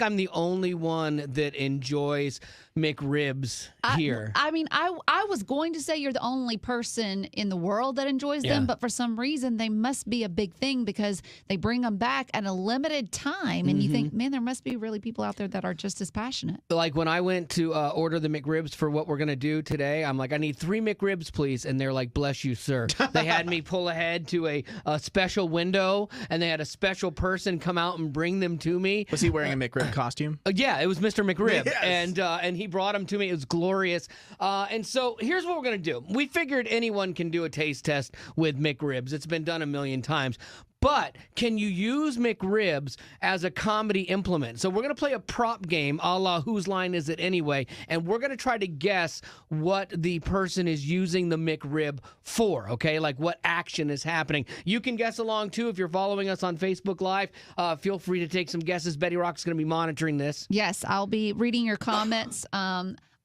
I'm the only one that enjoys McRibs here. I was going to say you're the only person in the world that enjoys them, but for some reason they must be a big thing because they bring them back at a limited time, and you think, man, there must be really people out there that are just as passionate. Like when I went to order the McRibs for what we're going to do today, I'm like, I need 3 McRibs, please. And they're like, bless you, sir. They had me pull ahead to a special window, and they had a special person come out and bring them to me. Was he wearing a McRib costume? Yeah, it was Mr. McRib, Yes. and he brought them to me. It was glorious. And so here's what we're going to do. We figured anyone can do a taste test with McRibs. It's been done a million times. But can you use McRibs as a comedy implement? So we're going to play a prop game a la Whose Line Is It Anyway? And we're going to try to guess what the person is using the McRib for, okay? Like what action is happening. You can guess along, too, if you're following us on Facebook Live. Feel free to take some guesses. Betty Rock's going to be monitoring this. Yes, I'll be reading your comments.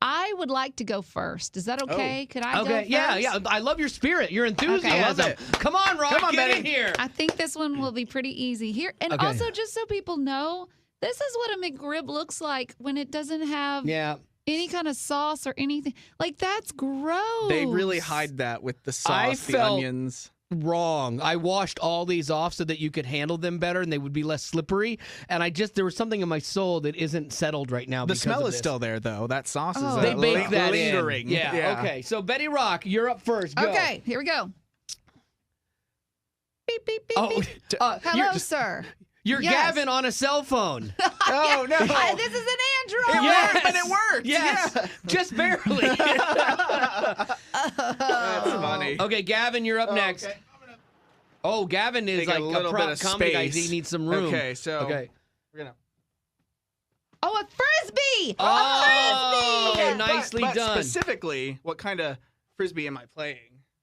I would like to go first. Is that okay? Could I go first? Yeah. I love your spirit, your enthusiasm. Okay. I love it. Come on, Rock, get Betty. in here. I think this one will be pretty easy here. And also, just so people know, this is what a McRib looks like when it doesn't have any kind of sauce or anything. Like, that's gross. They really hide that with the sauce, the onions. Wrong. I washed all these off so that you could handle them better and they would be less slippery. And there was something in my soul that isn't settled right now. The because smell of is this. still there, though. That sauce is They baked that lingering. in. Yeah. Okay. So Betty Rock, you're up first. Go. Okay, here we go. Beep, beep, beep, Oh, beep. Hello, sir. You're Yes. Gavin on a cell phone. Oh, no. This is an Android. Yes. But it worked. Yes. Yeah. Just barely. That's funny. Okay, Gavin, you're up next. Okay. Oh, Gavin is Take like a little prop bit of comedy guy. space. He needs some room. Okay, so Okay. we're gonna. Oh, a Frisbee. Oh, A Frisbee. nicely but done. Specifically, what kind of Frisbee am I playing?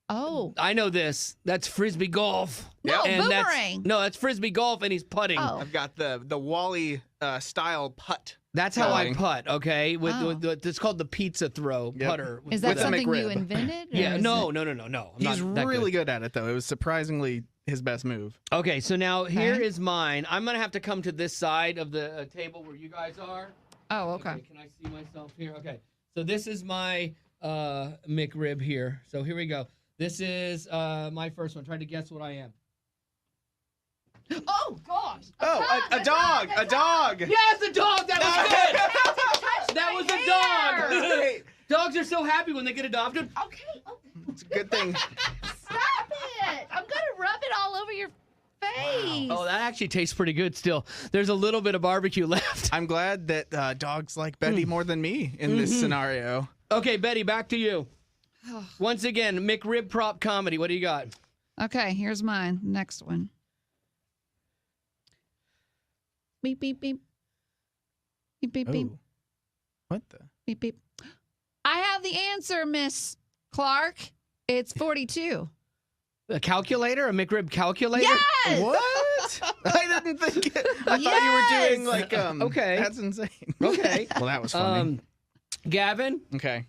Oh. I know this. That's Frisbee golf. No, And boomerang. That's Frisbee golf, and he's putting. Oh. I've got the Wally style putt. That's how I going. putt, okay? Oh. it's called the pizza throw putter. Is that With a something you McRib. invented? or Yeah, is no. it- I'm He's not that really good. good at it, though. It was surprisingly his best move. Okay, so now here Okay. is mine. I'm going to have to come to this side of the table where you guys are. Oh, okay. Can I see myself here? Okay, so this is my McRib here. So here we go. This is my first one. Try to guess what I am. Oh, gosh. A dog! A dog! Yes, a dog! That was good! That was a dog! Hey, Dogs are so happy when they get adopted. Okay. it's a good thing. Stop it. I'm going to rub it all over your face. Oh, that actually tastes pretty good still. There's a little bit of barbecue left. I'm glad that dogs like Betty more than me in this scenario. Okay, Betty, back to you. Once again, McRib prop comedy. What do you got? Okay, here's mine. Next one. Beep, beep, beep. Beep, beep, beep. Oh. What the? Beep, beep. I have the answer, Miss Clark. It's 42. A calculator? A McRib calculator? Yes! What? I didn't think it. I thought you were doing like Okay. That's insane. Okay. Well, that was funny. Gavin? Okay.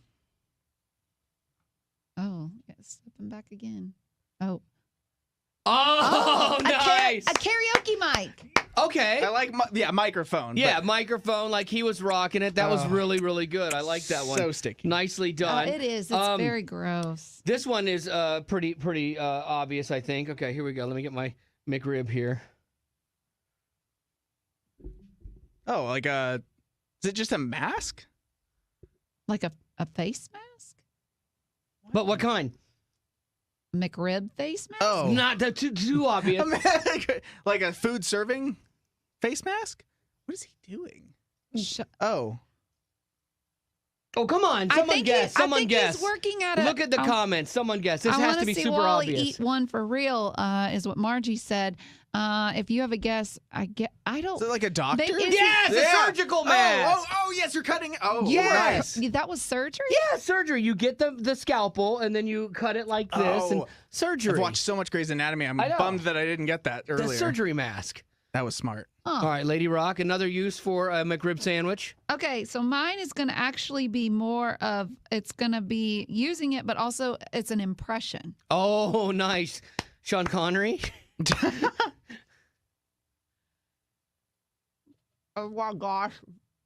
Oh, yes. Step him back again. Oh. Oh, nice. A karaoke mic. Okay. I like microphone. Yeah, but microphone, like he was rocking it. That was really, really good. I like that one. So sticky. Nicely Oh, done. it is. It's very gross. This one is pretty obvious, I think. Okay, here we go. Let me get my McRib here. Oh, like is it just a mask? Like a face mask? But what kind? McRib face mask? Oh. Not too obvious. Like a food serving face mask? What is he doing? Oh. Oh, come on. Someone guess. Someone I think guess. he's working at a... Look at the comments. Someone guess. This I has wanna to be see super Wally obvious. eat one for real, is what Margie said. If you have a guess, I don't... Is it like a doctor? Yes, a surgical mask. Oh, yes, you're cutting. Oh, Yes. right. That was surgery? Yeah, surgery. You get the scalpel and then you cut it like this and surgery. I've watched so much Grey's Anatomy. I'm I know. bummed that I didn't get that earlier. The surgery mask. That was smart. Oh. All right, Lady Rock, another use for a McRib sandwich. Okay, so mine is going to actually be more of, it's going to be using it, but also it's an impression. Oh, nice. Sean Connery. Oh my gosh.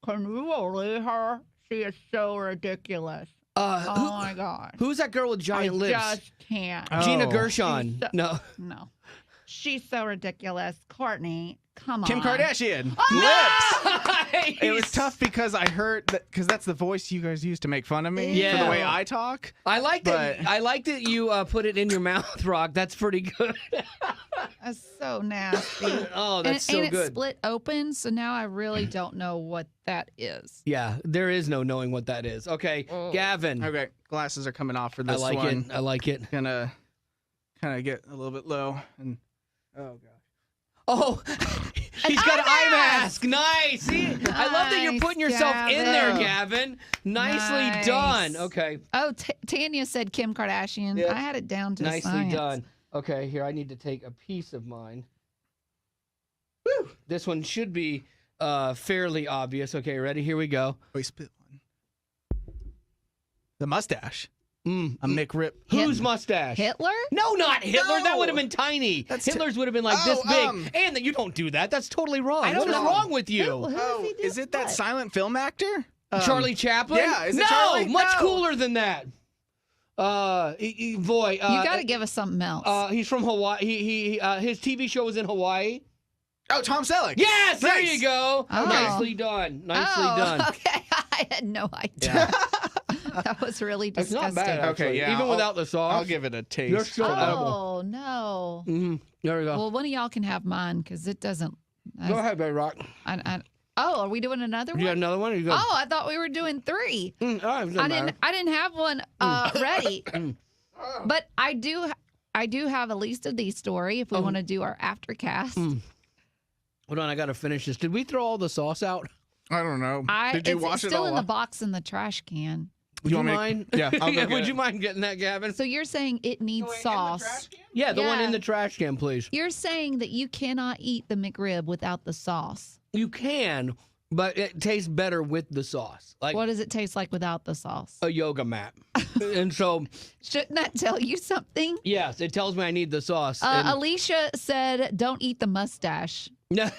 Can you believe her? She is so ridiculous. Oh my God. Who's that girl with giant lips? I just can't. Gina Oh. Gershon. No. She's so ridiculous. Courtney, come on. Kim Kardashian. Nice! It was tough because I heard that because that's the voice you guys use to make fun of me for Yeah. the way I talk. I like that. But- I like that you put it in your mouth, Rock. That's pretty good. That's so nasty. Oh, that's so and good. it's split open, so now I really don't know what that is. Yeah, there is no knowing what that is. Okay, Gavin. Okay, glasses are coming off for I this like one. it. I like it. Gonna kind of get a little bit low and oh gosh. Oh, he's got an eye mask. Nice. See, I love that you're Nice, putting yourself in there, Gavin. Gavin. Nicely Nice. done. Okay. Oh, Tanya said Kim Kardashian. Yep. I had it down to Nicely science. done. Okay, here, I need to take a piece of mine. Woo! This one should be fairly obvious. Okay, ready? Here we go. We spit one. The mustache. A Mm. McRib. Whose mustache? Hitler? No, not Hitler. That No. would have been tiny. That's Hitler's would have been like Oh, this big. And that you don't do that. That's totally wrong. I don't What is know. wrong with you? Who does he do? Is it that What? silent film actor? Charlie Chaplin? yeah, is it no, Charlie? much No. cooler than that. Boy. You got to give us something else. He's from Hawaii. His TV show was in Hawaii. Oh, Tom Selleck. Yes, there Nice. you go. Oh. Nicely done. Nicely done. Okay. I had no idea. Yeah. That was really It's disgusting. not bad, actually. Okay, yeah, Even I'll- without the sauce. I'll give it a taste. You're still edible. Oh, no. There we go. Well, one of y'all can have mine because it doesn't. Go ahead, Baby Rock. Oh, are we doing another one? You got another one? Or you go? Oh, I thought we were doing three. All right, it doesn't matter. I didn't have one ready, but I do have at least a D story if we want to do our aftercast. Hold on, I got to finish this. Did we throw all the sauce out? I don't know. Did you It's wash it still all in the off? box in the trash can. Would you want me to- mind? Yeah, I'll go get Would it. you mind getting that, Gavin? So you're saying it needs sauce. Yeah, the one Yeah. in the trash can, please. You're saying that you cannot eat the McRib without the sauce. You can, but it tastes better with the sauce. Like What does it taste like without the sauce? a yoga mat. And so, Shouldn't that tell you something? yes, it tells me I need the sauce. and- Alicia said, "Don't eat the mustache," and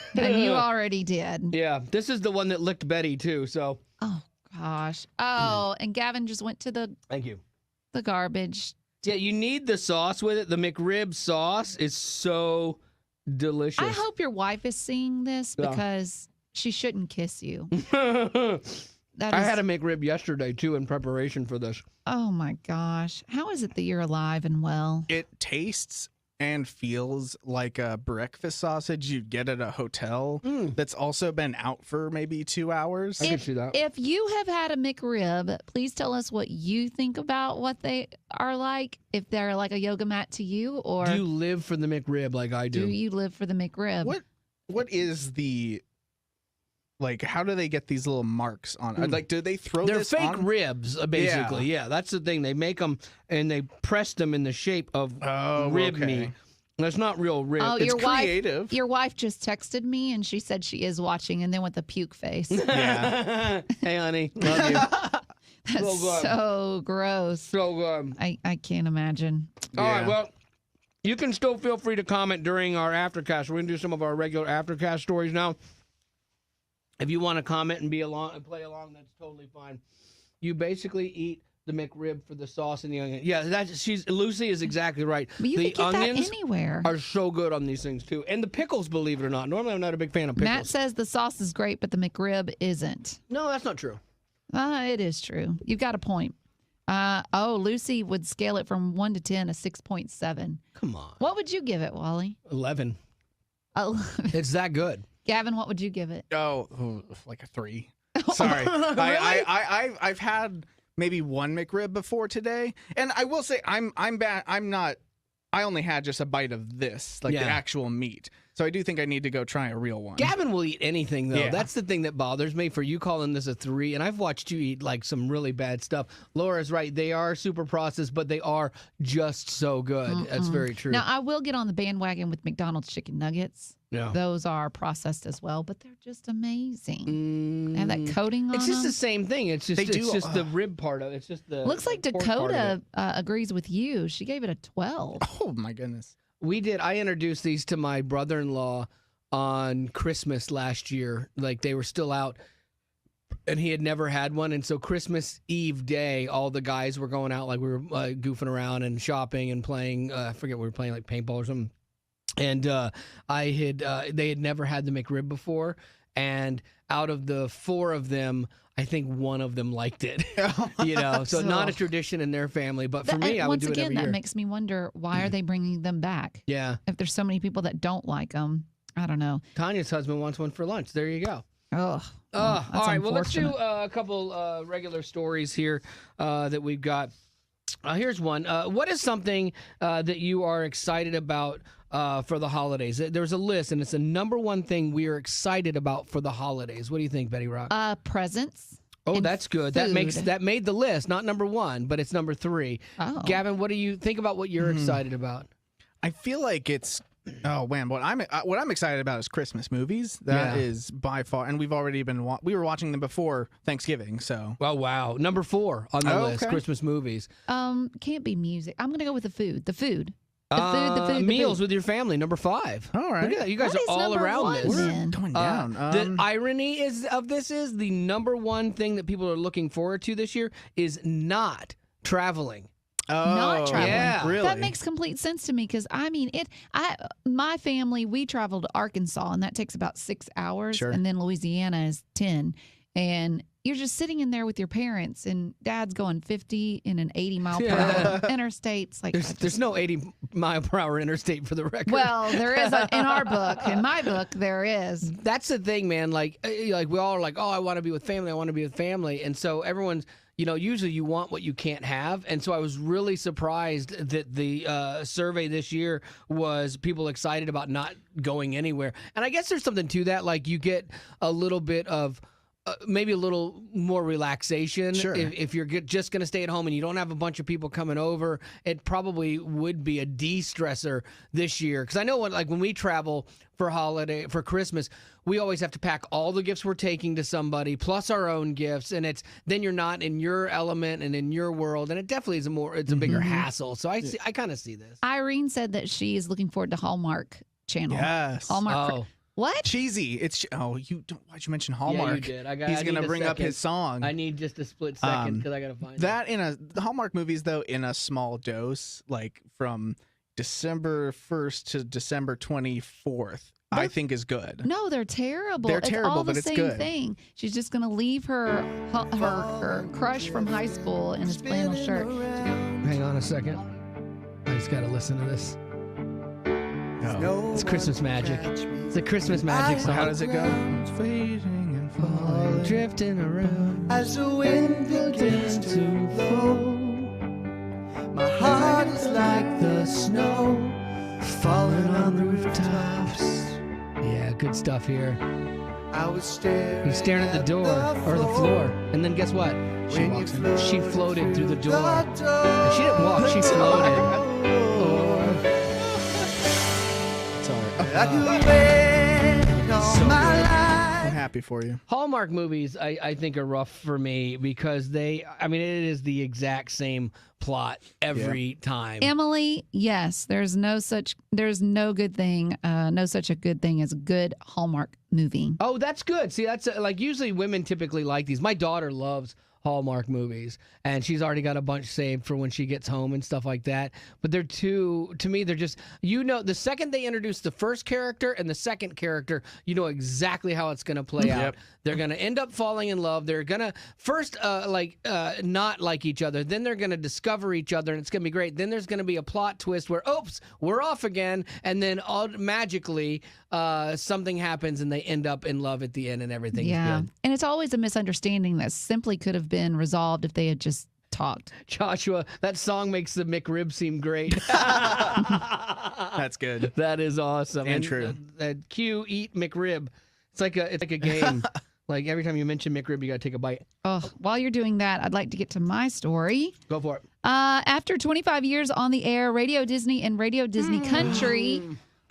you already did. Yeah, this is the one that licked Betty too. So Oh gosh. Oh, and Gavin just went to the thank you. garbage. Yeah, you need the sauce with it. The McRib sauce is so delicious. I hope your wife is seeing this Yeah. because she shouldn't kiss you. I That is, had a McRib yesterday too in preparation for this. oh my gosh. How is it that you're alive and well? It tastes and feels like a breakfast sausage you'd get at a hotel that's also been out for maybe 2 hours. I can see that. If you have had a McRib, please tell us what you think about what they are like. If they're like a yoga mat to you, or Do you live for the McRib like I do? do you live for the McRib? What is the like? How do they get these little marks on it? Like, do they throw They're this fake on? ribs, basically. Yeah, that's the thing. They make them and they press them in the shape of rib okay. meat. That's not real rib. Oh, It's your creative. wife. Your wife just texted me and she said she is watching, and then with a puke face. Yeah. Hey, honey, love you. That's good. so gross. So good. I can't imagine. All right, Yeah. well, you can still feel free to comment during our aftercast. We're going to do some of our regular aftercast stories now. If you want to comment and be along and play along, that's totally fine. You basically eat the McRib for the sauce and the onion. Yeah, Lucy is exactly right. But you the can get onions that anywhere. are so good on these things too, and the pickles, believe it or not. Normally, I'm not a big fan of pickles. Matt says the sauce is great, but the McRib isn't. No, that's not true. It is true. You've got a point. Lucy would scale it from 1 to 10, a 6.7. Come on, What would you give it, Wally? 11. 11. It's that good. Gavin, what would you give it? Oh, like a 3. Sorry. I've had maybe one McRib before today, and I will say I'm bad. I only had just a bite of this, like Yeah. the actual meat. So I do think I need to go try a real one. Gavin will eat anything, though. Yeah. That's the thing that bothers me for you calling this a 3. And I've watched you eat like some really bad stuff. Laura's right. They are super processed, but they are just so good. That's very true. Now, I will get on the bandwagon with McDonald's chicken nuggets. yeah. Those are processed as well, but they're just amazing. They have that coating on It's just them. the same thing. It's just do- just the rib part of it. It's just the Looks like pork part of Dakota it. agrees with you. She gave it a 12. Oh my goodness. I introduced these to my brother-in-law on Christmas last year. Like they were still out, and he had never had one. And so Christmas Eve day, all the guys were going out, like we were goofing around and shopping and playing. I forget what we were playing, like paintball or something. And they had never had the McRib before, and out of the 4 of them, I think one of them liked it. So not a tradition in their family, but for me, I would do it every year. Once again, that makes me wonder, why are they bringing them back? Yeah. If there's so many people that don't like them, I don't know. Tanya's husband wants one for lunch. There you go. Oh, all right. Well, let's do a couple regular stories here that we've got. Here's one. What is something that you are excited about for the holidays? There's a list, and it's the number one thing we are excited about for the holidays. What do you think, Betty Rock? Presents. Oh, that's good. Food. That made the list. Not number 1, but it's number 3. Oh. Gavin, what do you think about what you're excited about? I feel like it's. Oh man, what I'm excited about is Christmas movies. That is by far, and we've already been we were watching them before Thanksgiving. So oh wow, number 4 on the list, Christmas movies. Can't be music. I'm gonna go with the food. The food. The food. Meals with your family, number 5. All right, look at that. You guys are all around this. We're going down. The irony of this is the number 1 thing that people are looking forward to this year is not traveling. Not traveling. Yeah. Really? That makes complete sense to me because my family, we travel to Arkansas and that takes about 6 hours. Sure. And then Louisiana is 10. And you're just sitting in there with your parents and dad's going 50 in an 80 mile per hour interstate. It's like there's no 80 mile per hour interstate for the record. Well, there is in our book. In my book, there is. That's the thing, man. Like we all are like, oh, I want to be with family. I want to be with family. And so everyone's, usually you want what you can't have. And so I was really surprised that the survey this year was people excited about not going anywhere. And I guess there's something to that. Like you get a little bit of maybe a little more relaxation. Sure. If you're just going to stay at home and you don't have a bunch of people coming over, it probably would be a de-stressor this year. Because I know when we travel for Christmas, we always have to pack all the gifts we're taking to somebody plus our own gifts, and then you're not in your element and in your world, and it definitely is a bigger hassle. So I kind of see this. Irene said that she is looking forward to Hallmark Channel. Yes. Hallmark. Oh. What? Cheesy. Why'd you mention Hallmark? Yeah, you did. He's going to bring up his song. I need just a split second because I got to find that. The Hallmark movies, though, in a small dose, like from December 1st to December 24th, I think is good. No, they're terrible. They're it's terrible, all the but it's same good. thing. She's just going to leave her crush from high school in his flannel shirt. Hang on a second. I just got to listen to this. It's Christmas magic. It's a Christmas magic song. How does it go? Fading and falling, drifting around as the wind begins to flow. My heart is like the snow falling on the rooftops. Yeah, good stuff here. He's staring at the door or the floor, and then guess what? She walks in. She floated through the door. And she didn't walk. She floated. I'm happy for you. Hallmark movies, I think, are rough for me because it is the exact same plot every time. Emily, yes, there's no such a good thing as a good Hallmark movie. Oh, that's good. See, that's usually women typically like these. My daughter loves Hallmark movies, and she's already got a bunch saved for when she gets home and stuff like that. But they're to me, they're just, the second they introduce the first character and the second character, you know exactly how it's going to play out. They're going to end up falling in love. They're going to first not like each other. Then they're going to discover each other, and it's going to be great. Then there's going to be a plot twist where, oops, we're off again. And then magically something happens and they end up in love at the end and everything's good. And it's always a misunderstanding that simply could have been resolved if they had just talked. Joshua, that song makes the McRib seem great. That's good. That is awesome. And true. Q, eat McRib. It's like a game. Like every time you mention McRib, you got to take a bite. Oh, while you're doing that, I'd like to get to my story. Go for it. After 25 years on the air, Radio Disney and Radio Disney Country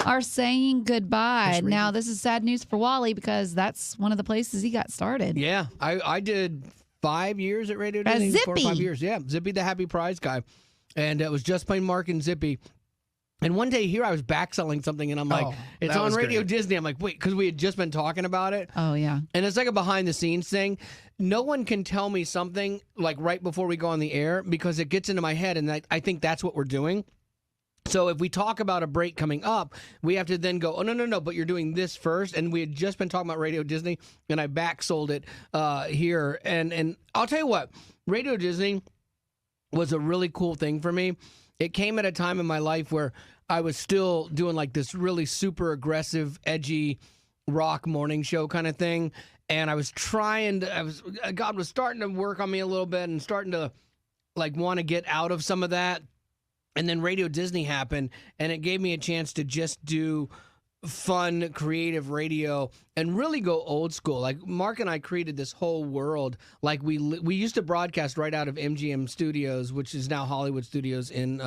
are saying goodbye. Now, this is sad news for Wally because that's one of the places he got started. Yeah, I did 5 years at Radio Disney. Zippy. 4 or 5 years. Yeah, Zippy the Happy Prize guy. And it was just plain Mark and Zippy. And one day here I was back selling something, and I'm like, it's on Radio Disney. I'm like, wait, because we had just been talking about it. Oh, yeah. And it's like a behind the scenes thing. No one can tell me something like right before we go on the air because it gets into my head, and I think that's what we're doing. So if we talk about a break coming up, we have to then go, oh, no, but you're doing this first. And we had just been talking about Radio Disney, and I back sold it here. And I'll tell you what, Radio Disney was a really cool thing for me. It came at a time in my life where I was still doing like this really super aggressive, edgy rock morning show kind of thing. And I was God was starting to work on me a little bit and starting to like want to get out of some of that. And then Radio Disney happened, and it gave me a chance to just do fun, creative radio and really go old school. Like Mark and I created this whole world. Like we used to broadcast right out of MGM Studios, which is now Hollywood Studios in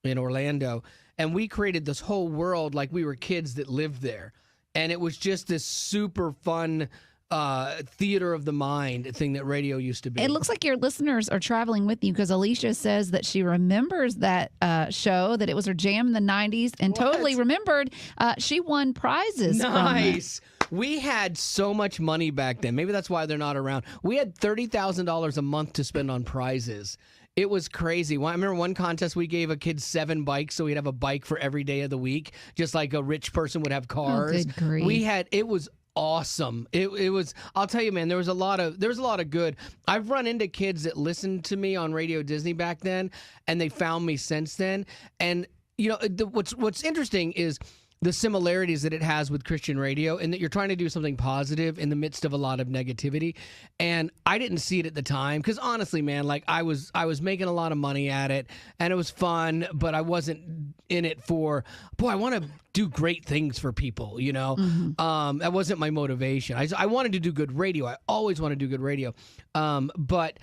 Orlando, and we created this whole world like we were kids that lived there. And it was just this super fun theater of the mind thing that radio used to be. It looks like your listeners are traveling with you because Alicia says that she remembers that show, that it was her jam in the 90s, and totally remembered she won prizes. Nice. We had so much money back then. Maybe that's why they're not around. We had $30,000 a month to spend on prizes. It was crazy. I remember one contest we gave a kid 7 bikes, so we'd have a bike for every day of the week, just like a rich person would have cars. Oh, good grief. It was awesome. It was. I'll tell you, man. There was a lot of good. I've run into kids that listened to me on Radio Disney back then, and they found me since then. And you know, what's interesting is the similarities that it has with Christian radio, and that you're trying to do something positive in the midst of a lot of negativity. And I didn't see it at the time because honestly, man, like I was making a lot of money at it, and it was fun, but I wasn't in it for, I want to do great things for people, you know. That wasn't my motivation. I wanted to do good radio. I always want to do good radio, but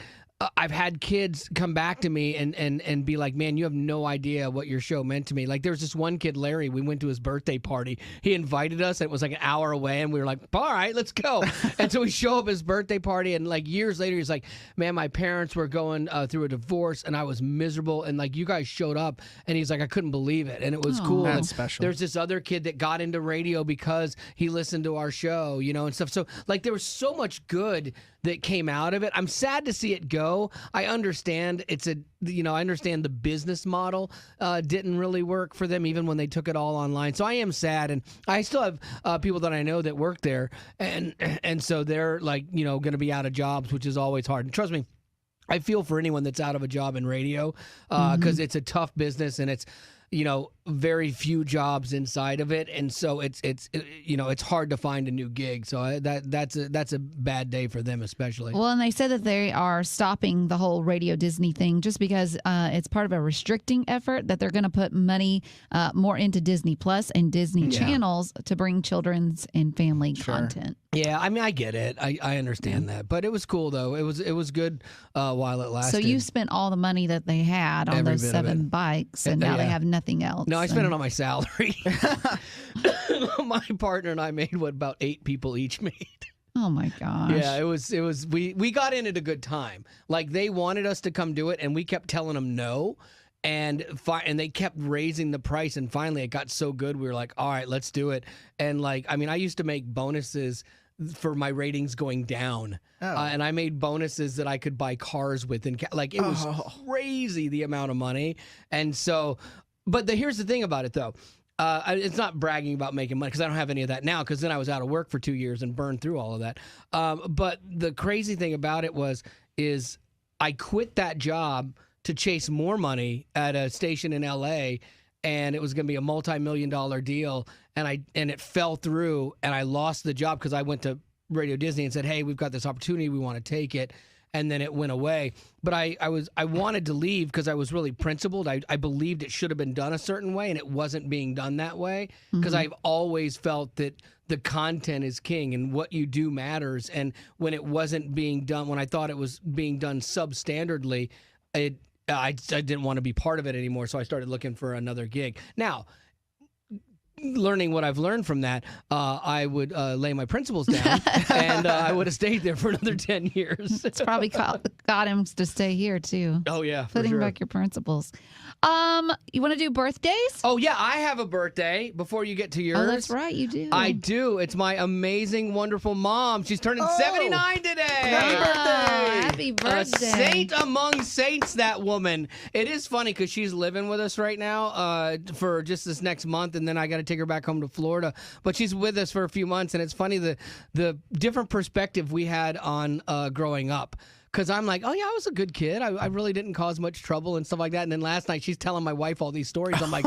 I've had kids come back to me and be like, man, you have no idea what your show meant to me. Like, there's this one kid, Larry, we went to his birthday party. He invited us. And it was like an hour away, and we were like, all right, let's go. And so we show up at his birthday party, and like years later, he's like, man, my parents were going through a divorce, and I was miserable, and like you guys showed up. And he's like, I couldn't believe it, and it was cool. That's and special. There's this other kid that got into radio because he listened to our show, you know, and stuff. So like there was so much good that came out of it. I'm sad to see it go. I understand I understand the business model didn't really work for them even when they took it all online. So I am sad, and I still have people that I know that work there, and so they're like, you know, going to be out of jobs, which is always hard. And trust me, I feel for anyone that's out of a job in radio because it's a tough business, and it's, you know, very few jobs inside of it, and so it's hard to find a new gig. So that's a bad day for them, especially. Well, and they said that they are stopping the whole Radio Disney thing just because it's part of a restricting effort, that they're going to put money more into Disney Plus and Disney channels to bring children's and family content. Yeah, I mean, I get it. I understand that, but it was cool though. It was good while it lasted. So you spent all the money that they had on those 7 bikes, and now they have nothing else. No, I spent it on my salary. My partner and I made what about 8 people each made. Oh my gosh. Yeah, it was. We got in at a good time. Like they wanted us to come do it, and we kept telling them no. And they kept raising the price, and finally it got so good we were like, all right, let's do it. And like, I mean, I used to make bonuses for my ratings going down, and I made bonuses that I could buy cars with, and like it was crazy the amount of money. And so, but here's the thing about it though. It's not bragging about making money because I don't have any of that now, because then I was out of work for 2 years and burned through all of that. But the crazy thing about it is I quit that job to chase more money at a station in LA, and it was going to be a multi-million-dollar deal, and it fell through, and I lost the job because I went to Radio Disney and said, hey, we've got this opportunity, we want to take it. And then it went away. But I wanted to leave because I was really principled. I believed it should have been done a certain way, and it wasn't being done that way, because I've always felt that the content is king and what you do matters. And when it wasn't being done, when I thought it was being done substandardly, I didn't want to be part of it anymore, so I started looking for another gig. Now, learning what I've learned from that, I would lay my principles down, and I would have stayed there for another 10 years. It's probably got him to stay here, too. Oh, yeah, for Putting sure. back your principles. You want to do birthdays? Oh, yeah, I have a birthday before you get to yours. Oh, that's right, you do. I do. It's my amazing, wonderful mom. She's turning 79 today. Happy birthday! Happy A birthday. saint among saints, that woman. It is funny because she's living with us right now for just this next month, and then I got to take her back home to Florida. But she's with us for a few months, and it's funny the different perspective we had on growing up. Because I'm like, oh, yeah, I was a good kid. I really didn't cause much trouble and stuff like that. And then last night, she's telling my wife all these stories. I'm like,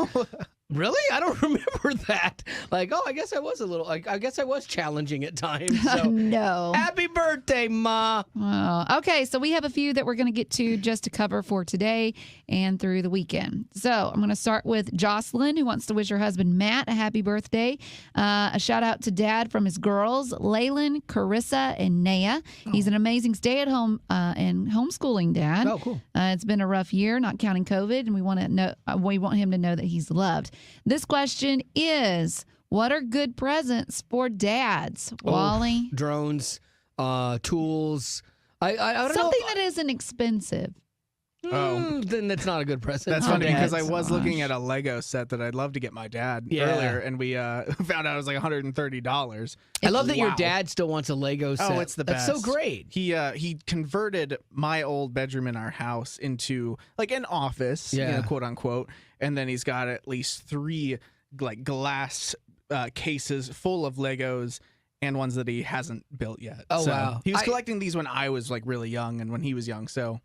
really? I don't remember that. Like, oh, I guess I was a little, I guess I was challenging at times. So. No. Happy birthday, Ma. Oh, okay, so we have a few that we're going to get to just to cover for today and through the weekend. So I'm going to start with Jocelyn, who wants to wish her husband Matt a happy birthday. A shout out to Dad from his girls, Laylan, Carissa, and Naya. He's an amazing stay-at-home and homeschooling dad. Oh, cool. It's been a rough year, not counting COVID, and we want him to know that he's loved. This question is, what are good presents for dads? Wally? Drones, tools. I don't know. Something that isn't expensive. Then that's not a good present. That's for funny because dads. I was looking at a Lego set that I'd love to get my dad earlier, and we found out it was like $130. I love that your Wow. dad still wants a Lego set. Oh, it's the best. That's so great. He converted my old bedroom in our house into like an office, quote unquote, and then he's got at least 3 like glass cases full of Legos and ones that he hasn't built yet. Oh, So wow. He was collecting these when I was like really young and when he was young. So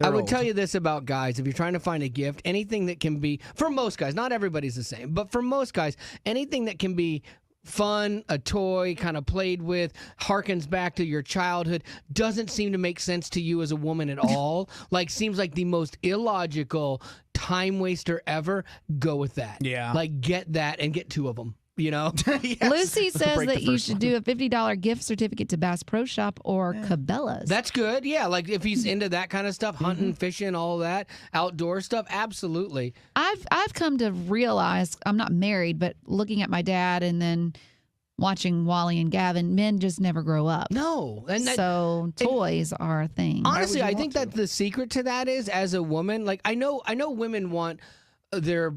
I would tell you this about guys. If you're trying to find a gift, anything that can be, for most guys, not everybody's the same, but for most guys, anything that can be fun, a toy, kind of played with, harkens back to your childhood, doesn't seem to make sense to you as a woman at all. Like, seems like the most illogical time waster ever. Go with that. Yeah. Like, get that and get 2 of them. You know? Yes. Lucy says Break that the you first should one. do a $50 gift certificate to Bass Pro Shop or Cabela's. That's good. Yeah, like if he's into that kind of stuff, hunting, fishing, all that, outdoor stuff, absolutely. I've come to realize, I'm not married, but looking at my dad and then watching Wally and Gavin, men just never grow up. No. And that, So toys are a thing. honestly, you I want think that the secret to that is, as a woman, like I know women want their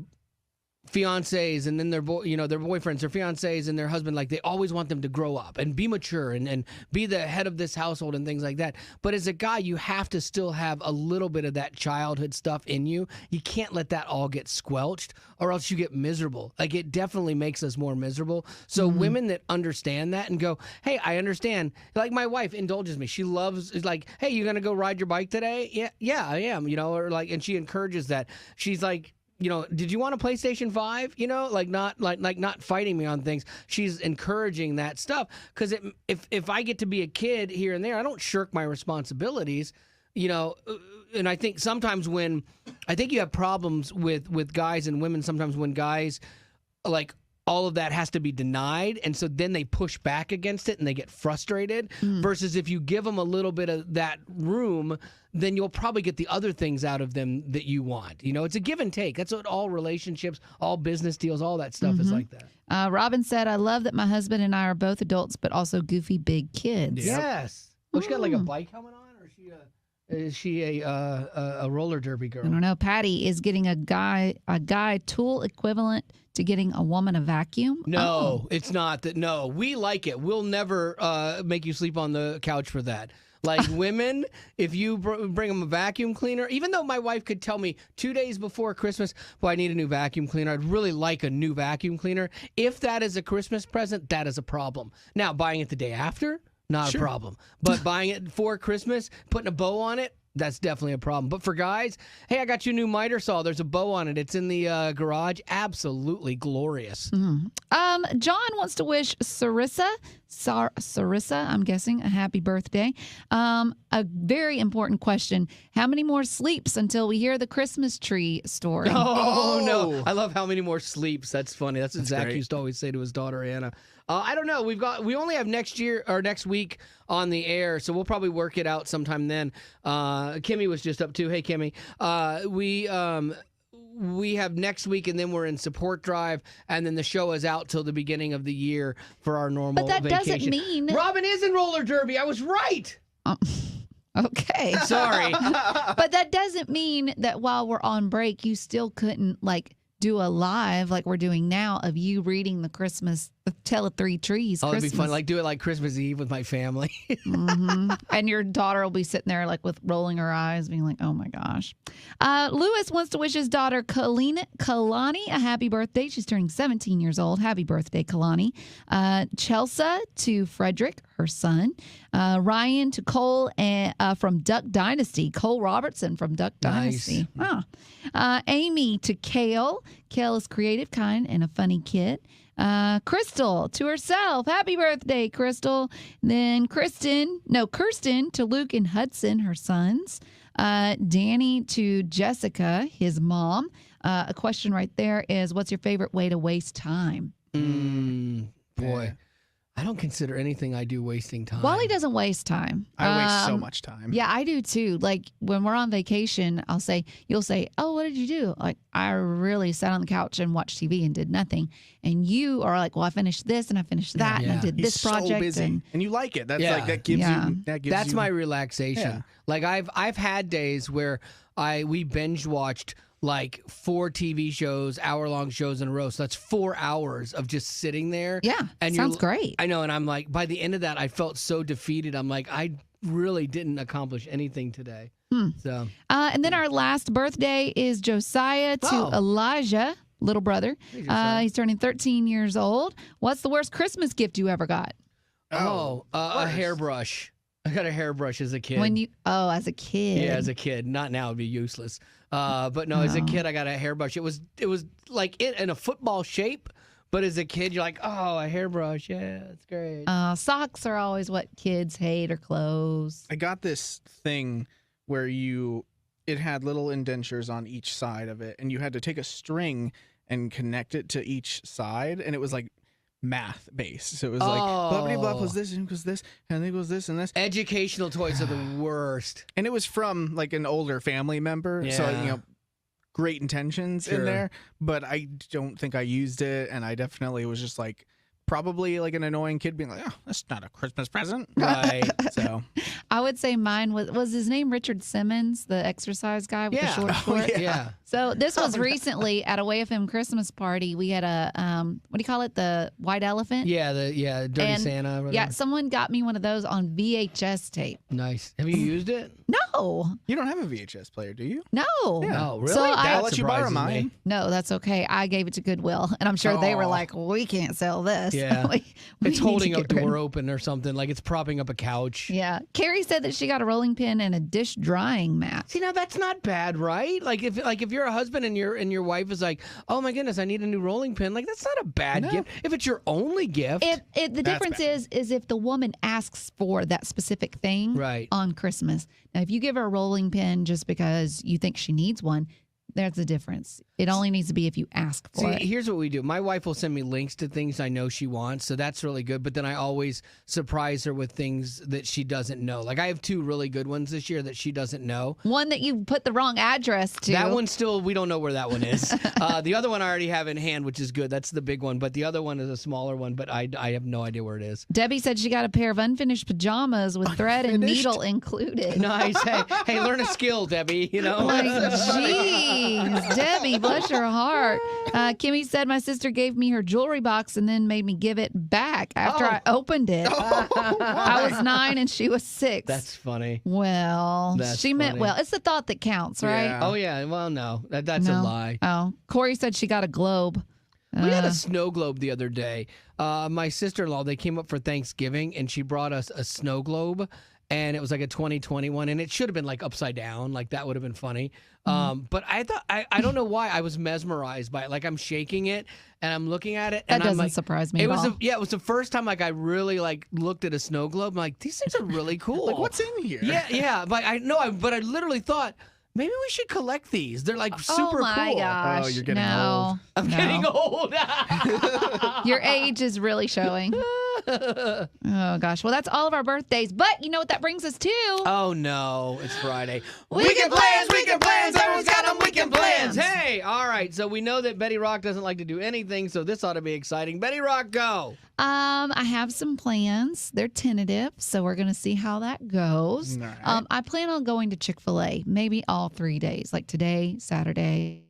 fiancés and then their boyfriends, their fiancés and their husband, like they always want them to grow up and be mature and be the head of this household and things like that. But as a guy, you have to still have a little bit of that childhood stuff in you. You can't let that all get squelched or else you get miserable. Like it definitely makes us more miserable. So women that understand that and go, hey, I understand. Like my wife indulges me. She loves, is like, hey, you going to go ride your bike today? Yeah, I am, or like, and she encourages that. She's like, did you want a PlayStation 5? Like not fighting me on things. She's encouraging that stuff because if I get to be a kid here and there, I don't shirk my responsibilities. And I think sometimes I think you have problems with guys and women. Sometimes when guys like all of that has to be denied, and so then they push back against it and they get frustrated. Versus if you give them a little bit of that room, then you'll probably get the other things out of them that you want. It's a give and take. That's what all relationships, all business deals, all that stuff is like that. Robin said, I love that my husband and I are both adults, but also goofy big kids. Yes. Oh, she got like a bike helmet on, or is she a roller derby girl? I don't know. Patty is getting a guy tool equivalent to getting a woman a vacuum. No, it's not that. No, we like it. We'll never make you sleep on the couch for that. Like women, if you bring them a vacuum cleaner, even though my wife could tell me 2 days before Christmas, well, I need a new vacuum cleaner. I'd really like a new vacuum cleaner. If that is a Christmas present, that is a problem. Now, buying it the day after, not a problem. But buying it for Christmas, putting a bow on it, that's definitely a problem. But for guys, hey, I got you a new miter saw. There's a bow on it. It's in the garage. Absolutely glorious. John wants to wish Sarissa, I'm guessing, a happy birthday. A very important question. How many more sleeps until we hear the Christmas tree story? Oh, no. I love how many more sleeps. That's funny. That's what Zach great. used to always say to his daughter, Anna. I don't know. We only have next week on the air, so we'll probably work it out sometime then. Kimmy was just up too. Hey, Kimmy. we have next week, and then we're in support drive, and then the show is out till the beginning of the year for our normal But that vacation. doesn't mean Robin is in roller derby. I was right. Okay. Sorry. But that doesn't mean that while we're on break, you still couldn't do a live like we're doing now of you reading the Tale of Three Trees. Oh, Christmas. it'd be fun. Do it like Christmas Eve with my family. And your daughter will be sitting there with rolling her eyes, being like, "Oh my gosh." Lewis wants to wish his daughter Kalani a happy birthday. She's turning 17 years old. Happy birthday, Kalani. Chelsea to Frederick, her son. Ryan to Cole from Duck Dynasty. Cole Robertson from Duck Dynasty. Amy to Kale. Kale is creative, kind, and a funny kid. Crystal to herself. Happy birthday, Crystal. Then Kirsten to Luke and Hudson, her sons. Danny to Jessica, his mom. A question right there is, what's your favorite way to waste time? Boy, I don't consider anything I do wasting time. Wally doesn't waste time. I waste so much time. Yeah, I do too. When we're on vacation, you'll say, "Oh, what did you do?" I really sat on the couch and watched TV and did nothing. And you are like, "Well, I finished this and I finished that and I did this project." So busy. And you like it. That's that gives you. That's my relaxation. Yeah. I've had days where we binge watched 4 TV shows, hour-long shows in a row. So that's 4 hours of just sitting there. Yeah, and sounds great. I know, and I'm like, by the end of that, I felt so defeated. I'm like, I really didn't accomplish anything today. So, and then our last birthday is Josiah to Elijah, little brother. He's turning 13 years old. What's the worst Christmas gift you ever got? A hairbrush. I got a hairbrush as a kid. As a kid. Yeah, as a kid. Not now, it'd be useless. But no, as a kid, I got a hairbrush. It was in a football shape, but as a kid, you're like, oh, a hairbrush. Yeah, that's great. Socks are always what kids hate, or clothes. I got this thing where it had little indentures on each side of it, and you had to take a string and connect it to each side, and it was math based. So it was blah blah blah plus this and equals this and it equals this and this. Educational toys are the worst. And it was from an older family member. Yeah. So great intentions in there, but I don't think I used it, and I definitely was just probably an annoying kid being like, "Oh, that's not a Christmas present." Right. So I would say mine was his name Richard Simmons, the exercise guy with the short shorts. Yeah. So this was recently at a Way FM Christmas party. We had a what do you call it? The white elephant. Yeah, Dirty Santa. Whatever. Yeah, someone got me one of those on VHS tape. Nice. Have you used it? No. You don't have a VHS player, do you? No. Yeah. Oh, really? So I'll let you borrow mine. No, that's okay. I gave it to Goodwill, and I'm sure they were like, "We can't sell this." Yeah. we It's need holding to a get rid door open or something. It's propping up a couch. Yeah. Carrie said that she got a rolling pin and a dish drying mat. See, now that's not bad, right? If you're a husband and your wife is like, "Oh my goodness, I need a new rolling pin," that's not a bad gift. If it's your only gift. The difference is if the woman asks for that specific thing on Christmas. Now, if you give her a rolling pin just because you think she needs one, there's a difference. It only needs to be if you ask for it. Here's what we do. My wife will send me links to things I know she wants, so that's really good. But then I always surprise her with things that she doesn't know. I have 2 really good ones this year that she doesn't know. One that you put the wrong address to. That one still, we don't know where that one is. The other one I already have in hand, which is good. That's the big one. But the other one is a smaller one, but I have no idea where it is. Debbie said she got a pair of unfinished pajamas with thread and needle included. Nice. Hey, learn a skill, Debbie. Jeez, Debbie, bless your heart. Kimmy said my sister gave me her jewelry box and then made me give it back after I opened it. I was 9 and she was 6. That's funny. Well, she meant well. It's the thought that counts, right? Yeah. Oh, yeah. Well, no. That's a lie. Oh, Corey said she got a globe. We had a snow globe the other day. My sister-in-law, they came up for Thanksgiving, and she brought us a snow globe. And it was a 2021, and it should have been upside down. That would have been funny. But I thought, I don't know why, I was mesmerized by it. I'm shaking it, and I'm looking at it. That and doesn't surprise me at all. It was the first time I really looked at a snow globe. I'm like, these things are really cool. What's in here? Yeah. But I literally thought, maybe we should collect these. They're super cool. Oh my gosh. Oh, you're getting old. I'm getting old. Your age is really showing. Oh gosh. Well, that's all of our birthdays. But you know what that brings us to? Oh no, it's Friday. Weekend plans. Everyone's got them. Making plans. Hey, all right. So we know that Betty Rock doesn't like to do anything, so this ought to be exciting. Betty Rock, go. I have some plans. They're tentative, so we're going to see how that goes. All right. I plan on going to Chick-fil-A maybe all 3 days, like today, Saturday,